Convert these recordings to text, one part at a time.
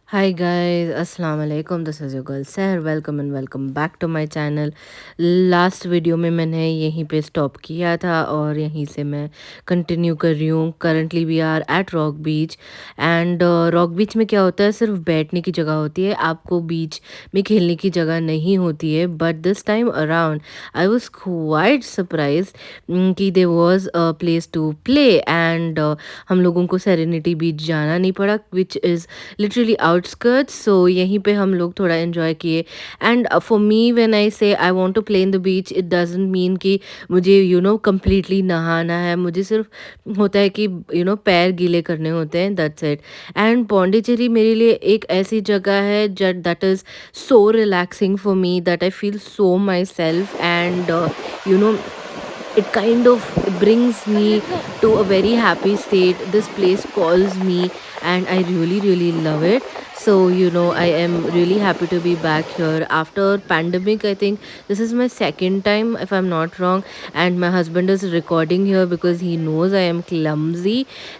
Hi guys, Assalamu alaikum. This is your girl Saher. Welcome and welcome back to my channel. Last video में मैंने यहीं पे stop किया था और यहीं से मैं कंटिन्यू कर रही हूँ. Currently we are at Rock Beach and Rock Beach में क्या होता है, सिर्फ बैठने की जगह होती है, आपको बीच में खेलने की जगह नहीं होती है. But this time around I was quite surprise कि there was a place to play and हम लोगों को सेरेनिटी बीच जाना नहीं पड़ा, which is literally outskirts. So यहीं पे हम लोग थोड़ा एंजॉय किए. And for me when I say I want to play in the beach, it doesn't mean कि मुझे कंप्लीटली नहाना है. मुझे सिर्फ होता है कि पैर गीले करने होते हैं, दैट्स इट. एंड पौंडीचेरी मेरे लिए एक ऐसी जगह है that is so relaxing for me, that I feel so my self and you know it kind of brings me to a very happy state. This place calls me and I really love it. So I am really happy to be back here after pandemic. I think this is my second time if I'm not wrong, and my husband is recording here because he knows I am clumsy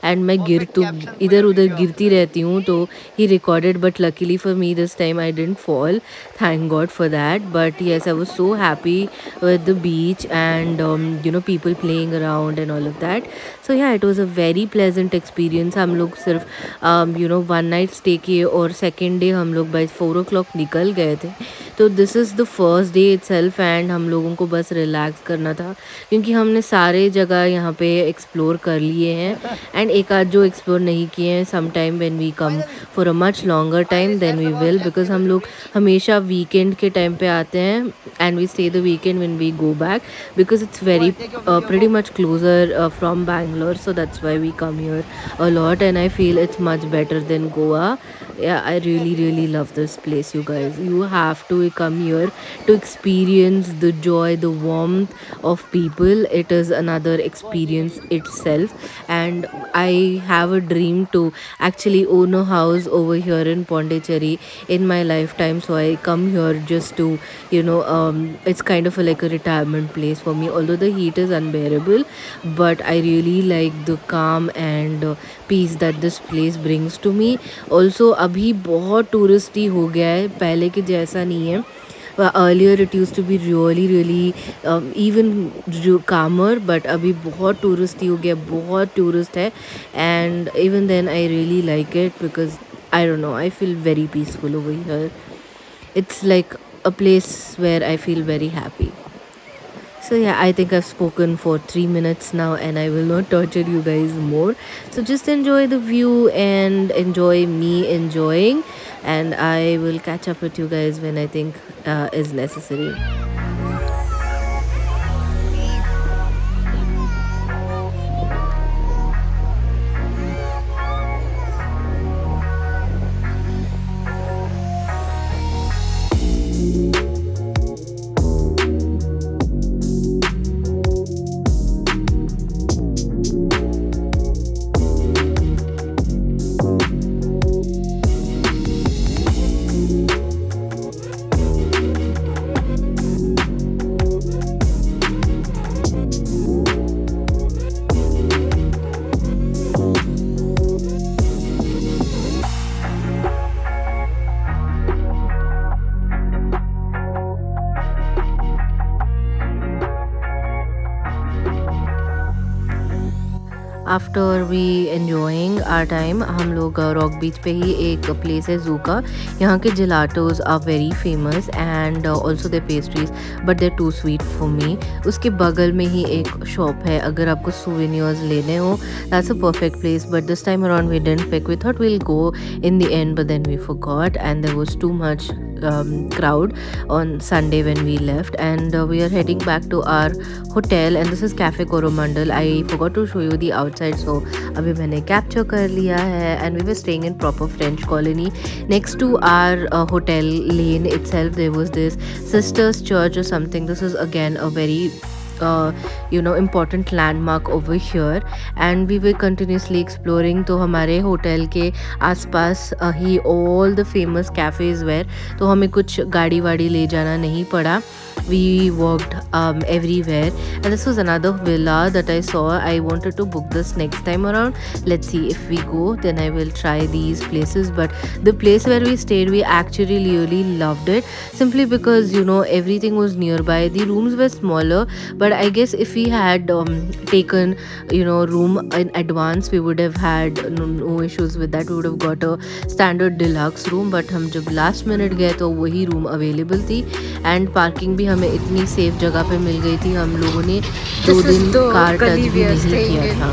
and मैं गिर तो इधर उधर गिरती रहती हूँ, तो he recorded. But luckily for me this time I didn't fall, thank god for that. But yes, I was so happy with the beach and people playing around and all of that. So yeah, it was a very pleasant experience. हम लोग सिर्फ one night stay किए और second day हम लोग bye 4 o'clock निकल गए थे. तो this is the first day itself and हम लोगों को बस रिलैक्स करना था क्योंकि हमने सारे जगह यहाँ पे एक्सप्लोर कर लिए हैं. एंड एक आध जो एक्सप्लोर नहीं किए हैं, some time when we come for a much longer time than we will, because हम लोग हमेशा वीकेंड के टाइम पे आते हैं and we stay the weekend when we go back because it's very pretty much closer from Bangalore, so that's why we come here a lot and I feel it's much better than Goa. Yeah, I really love this place, you guys. You have to come here to experience the joy, the warmth of people. It is another experience itself, and I have a dream to actually own a house over here in Pondicherry in my lifetime. So I come here just to it's kind of like a retirement place for me. Although the heat is unbearable, but I really like the calm and peace that this place brings to me. Also अभी बहुत touristy हो गया है, पहले के जैसा नहीं है. Earlier it used to be really even calmer, but अभी बहुत टूरिस्टी हो गया, बहुत टूरिस्ट है. And even then I really like it because I don't know, I feel very peaceful over here. It's like a place where I feel very happy. So yeah, I think I've spoken for 3 minutes now and I will not torture you guys more. So just enjoy the view and enjoy me enjoying, and I will catch up with you guys when I think is necessary. After we enjoying our time, हम लोग rock बीच पे ही एक place है जू का. यहाँ के gelatos are very famous and also they pastries, but they too sweet for me. उसके बगल में ही एक शॉप है, अगर आपको सोवेनियर्स लेने हो that's a perfect place. But this time around we didn't pick, we thought will go in the end, but then we forgot and there was too much crowd on Sunday when we left. And we are heading back to our hotel, and this is Cafe Coromandel. I forgot to show you the outside, so अभी मैंने capture कर लिया है. And we were staying in proper French colony. Next to our hotel lane itself there was this Sisters Church or something. This is again a very important landmark over here, and we were continuously exploring. तो हमारे hotel के आसपास ही all the famous cafes were, तो हमें कुछ गाड़ी वाड़ी ले जाना नहीं पड़ा. We walked everywhere, and this was another villa that I saw. I wanted to book this next time around. Let's see if we go, then I will try these places. But the place where we stayed, we actually really loved it, simply because everything was nearby. The rooms were smaller, but I guess if we had taken room in advance, we would have had no issues with that. We would have got a standard deluxe room, but हम जब last minute गए तो वही room available थी, and parking भी हमें इतनी safe जगह पे मिल गई थी. हम लोगों ने 2 दिन कार टच भी नहीं किया था.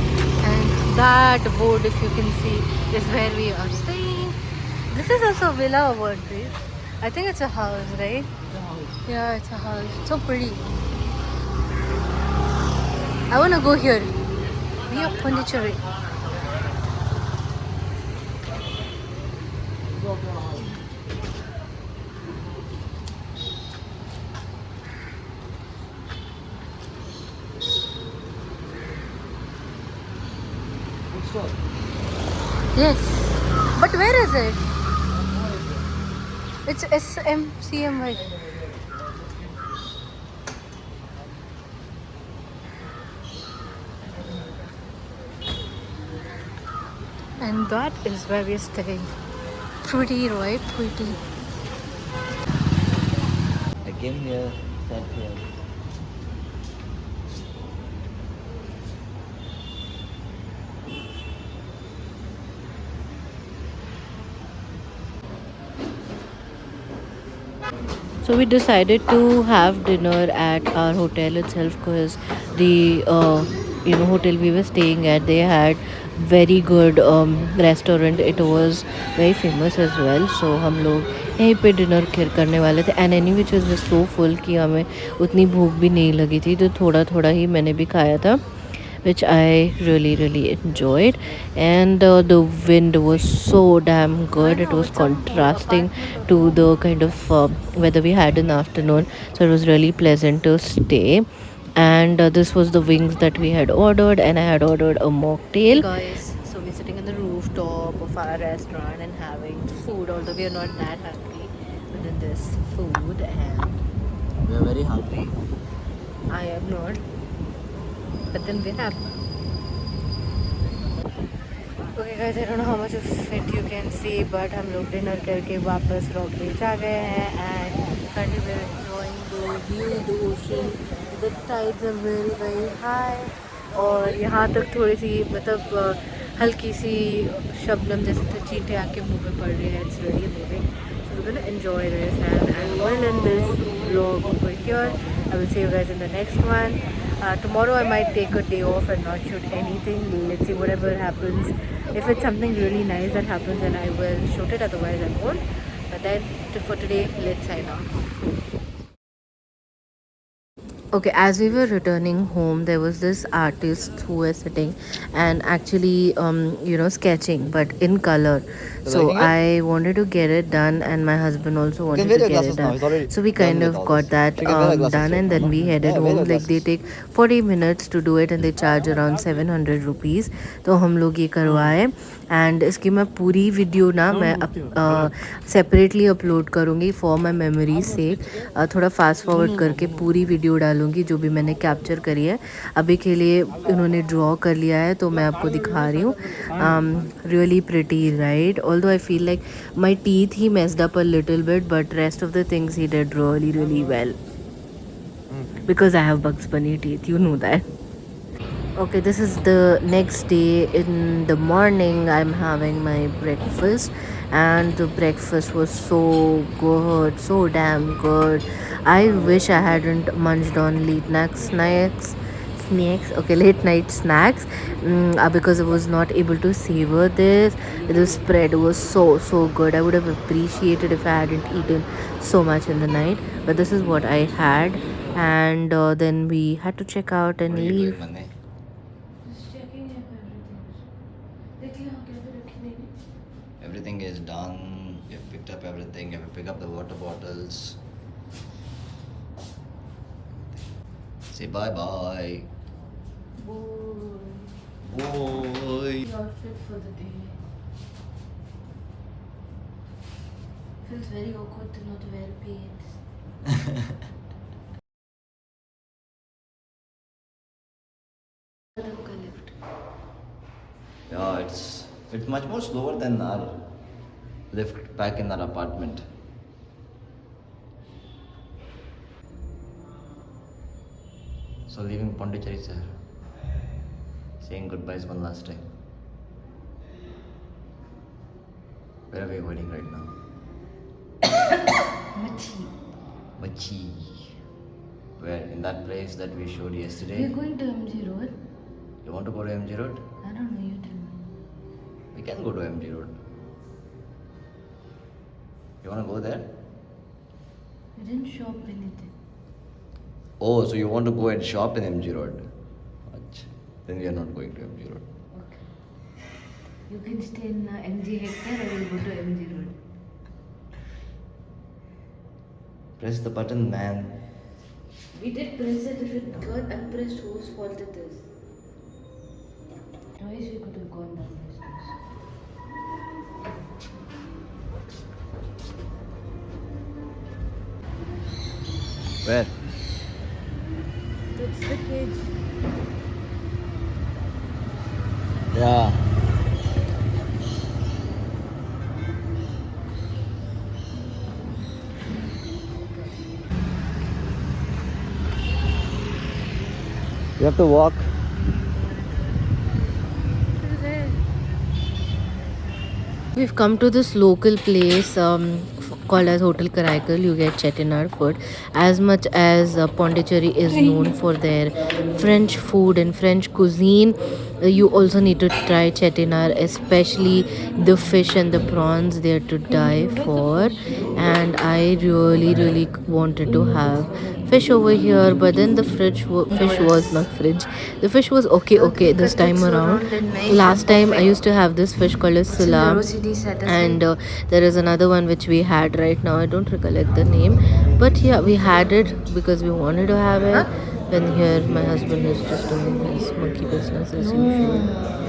And that board, if you can see, is where we are staying. This is also a villa or what, right? I think it's a house, right? Yeah, it's a house. So pretty. I want to go here. We are Pondicherry. Yes. But where is it? It's SMCMY. And that is where we're staying. Pretty, right? Pretty. I came here, sat here. So we decided to have dinner at our hotel itself, because the hotel we were staying at, they had very good restaurant. It was very famous as well. So हम लोग यहीं पे dinner करने वाले थे. And any which was so full कि हमें उतनी भूख भी नहीं लगी थी, तो थोड़ा थोड़ा ही मैंने भी खाया था, which I really really enjoyed. And the wind was so damn good. It was contrasting to the kind of weather we had in the afternoon, so it was really pleasant to stay. And this was the wings that we had ordered, and I had ordered a mocktail. Hey guys, so we're sitting on the rooftop of our restaurant and having food, although we are not that hungry, but then this food, and We are very hungry. I am not, but then we have. Okay guys, I don't know how much of it you can see, but हम लोग dinner करके वापस rock बीच आ गए हैं, and currently we are enjoying the view, the ocean. The tides are very very high, और यहाँ तक थोड़ी सी मतलब हल्की सी शबनम जैसे चींटे आके मुंह पे पड़ रही है. It's really amazing. So we're gonna enjoy this, and we'll end this vlog over here. I will see you guys in the next one. Tomorrow I might take a day off and not shoot anything. Let's see whatever happens. If it's something really nice that happens, then I will shoot it. Otherwise, I won't. But then for today, let's sign off. Okay, as we were returning home, there was this artist who was sitting and actually, sketching, but in color. So I wanted to get it done, and my husband also wanted to get it done. So we kind of got that done, and then we headed home. Like they take 40 minutes to do it, and they charge around 700 rupees. तो हम लोग ये करवाए, and इसकी मैं पूरी video ना मैं सेपरेटली अपलोड करूँगी फॉर माई मेमोरी से. थोड़ा फास्ट फॉरवर्ड करके पूरी वीडियो डालूँगी जो भी मैंने कैप्चर करी है. अभी के लिए इन्होंने ड्रॉ कर लिया है, तो मैं आपको दिखा रही हूँ. Really pretty, right? Although I feel like my teeth he messed up a little bit, but rest of the things he did really really well, because I have Bugs Bunny teeth, you know that. Okay, this is the next day. In the morning, I'm having my breakfast, and the breakfast was so good, so damn good. I wish I hadn't munched on late night snacks. Okay, late night snacks, because I was not able to savor this. The spread was so good. I would have appreciated if I hadn't eaten so much in the night, but this is what I had. And then we had to check out and leave. Everything is done. We have picked up everything. We have to pick up the water bottles. Say bye bye. Boy. You're fit for the day. Feels very awkward to not wear pants. Yeah, it's much more slower than our lift back in our apartment. So leaving Pondicherry, sir. Saying goodbyes one last time. Where are we going right now? Machi. Machi. Where? In that place that we showed yesterday? We're going to MG Road. You want to go to MG Road? I don't know, you tell me. We can go to MG Road. You want to go there? We didn't shop anything. Oh, so you want to go and shop in MG Road? Achha. Then we are not going to MG Road. Okay. You can stay in MG Hector or we'll go to MG Road. Press the button, man. We did press it. If it got unpressed, whose fault it is? Twice we could have gone down this place. Where? That's the cage. Yeah. You have to walk. We've come to this local place called as Hotel Karaikal. You get Chettinad food. As much as Pondicherry is known for their French food and French cuisine, you also need to try Chettinad, especially the fish and the prawns. They're to die for. And I really wanted to have fish over here, but then the fish was not fridge. The fish was okay this time around. Last time I used to have this fish called as sula, and there is another one which we had right now. I don't recollect the name, but yeah, we had it because we wanted to have it. And here my husband is just doing his monkey business as usual.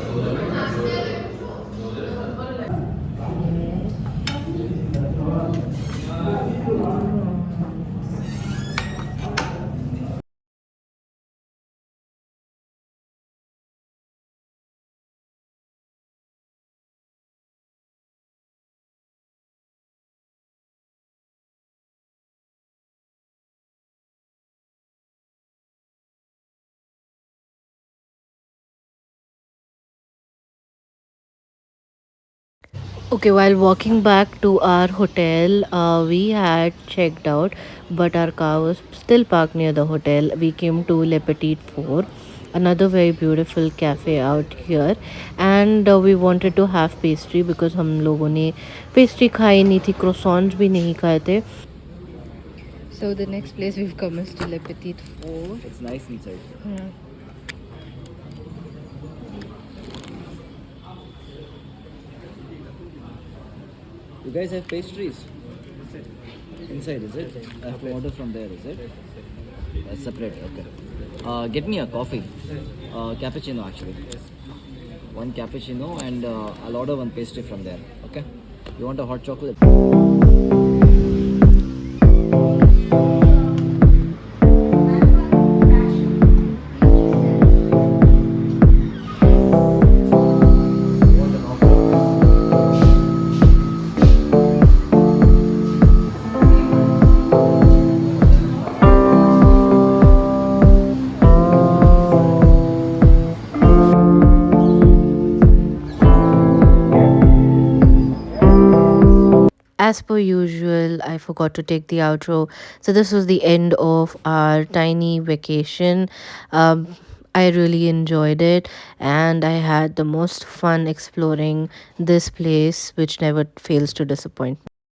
Okay, while walking back to our hotel, we had checked out, but our car was still parked near the hotel. We came to Le Petit Four, another very beautiful cafe out here, and we wanted to have pastry because हम लोगों ने pastry खाई नहीं थी, croissants भी नहीं खाए थे. So the next place we've come is to Le Petit Four. It's nice inside. Yeah. You guys have pastries? Inside, is it? I have to order from there, is it? Separate, okay. Get me a coffee. Cappuccino, actually. One cappuccino, and I'll order one pastry from there, okay? You want a hot chocolate? As per usual, I forgot to take the outro. So, this was the end of our tiny vacation. I really enjoyed it, and I had the most fun exploring this place, which never fails to disappoint me.